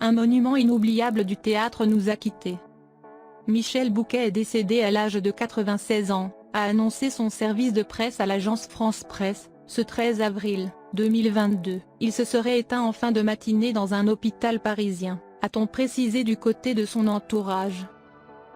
un monument inoubliable du théâtre nous a quittés. Michel Bouquet est décédé à l'âge de 96 ans, a annoncé son service de presse à l'agence France Presse, ce 13 avril 2022. Il se serait éteint en fin de matinée dans un hôpital parisien, a-t-on précisé du côté de son entourage.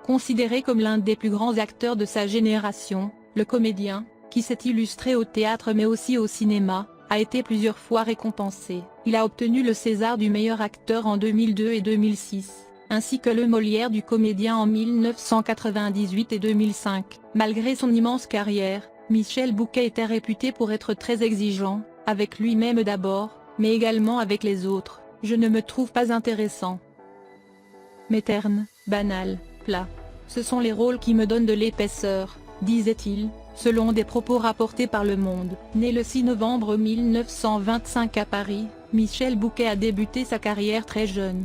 Considéré comme l'un des plus grands acteurs de sa génération, le comédien, qui s'est illustré au théâtre mais aussi au cinéma, a été plusieurs fois récompensé. Il a obtenu le César du meilleur acteur en 2002 et 2006, ainsi que le Molière du comédien en 1998 et 2005. Malgré son immense carrière, Michel Bouquet était réputé pour être très exigeant, avec lui-même d'abord, mais également avec les autres. Je ne me trouve pas intéressant, mais terne, banal, plat. Ce sont les rôles qui me donnent de l'épaisseur, disait-il, selon des propos rapportés par Le Monde. Né le 6 novembre 1925 à Paris, Michel Bouquet a débuté sa carrière très jeune.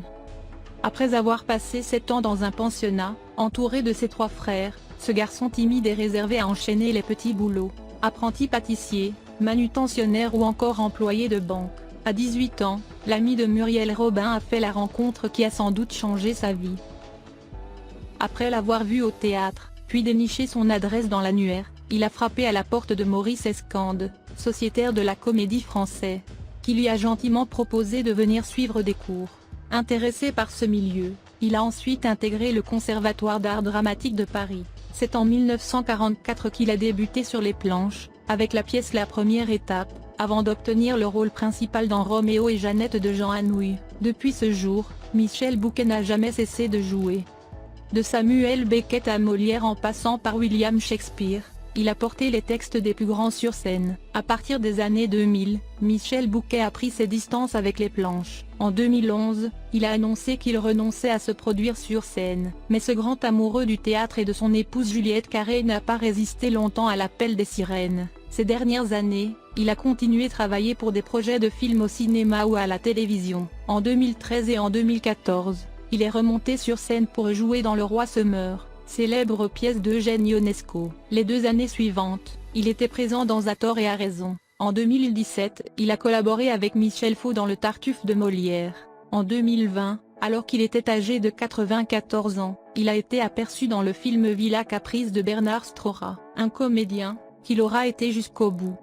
Après avoir passé 7 ans dans un pensionnat, entouré de ses 3 frères, ce garçon timide et réservé a enchaîné les petits boulots, apprenti pâtissier, manutentionnaire ou encore employé de banque. À 18 ans, l'ami de Muriel Robin a fait la rencontre qui a sans doute changé sa vie. Après l'avoir vu au théâtre, puis déniché son adresse dans l'annuaire, il a frappé à la porte de Maurice Escande, sociétaire de la Comédie Française, qui lui a gentiment proposé de venir suivre des cours. Intéressé par ce milieu, il a ensuite intégré le Conservatoire d'art dramatique de Paris. C'est en 1944 qu'il a débuté sur les planches, avec la pièce La Première Étape, avant d'obtenir le rôle principal dans Roméo et Jeannette de Jean Anouilh. Depuis ce jour, Michel Bouquet n'a jamais cessé de jouer. De Samuel Beckett à Molière en passant par William Shakespeare, il a porté les textes des plus grands sur scène. À partir des années 2000, Michel Bouquet a pris ses distances avec les planches. En 2011, il a annoncé qu'il renonçait à se produire sur scène. Mais ce grand amoureux du théâtre et de son épouse Juliette Carré n'a pas résisté longtemps à l'appel des sirènes. Ces dernières années, il a continué à travailler pour des projets de films au cinéma ou à la télévision. En 2013 et en 2014, il est remonté sur scène pour jouer dans Le Roi se meurt, célèbre pièce d'Eugène Ionesco. Les 2 années suivantes, il était présent dans À tort et à raison. En 2017, il a collaboré avec Michel Faux dans Le Tartuffe de Molière. En 2020, alors qu'il était âgé de 94 ans, il a été aperçu dans le film Villa Caprice de Bernard Strorat, un comédien, qu'il aura été jusqu'au bout.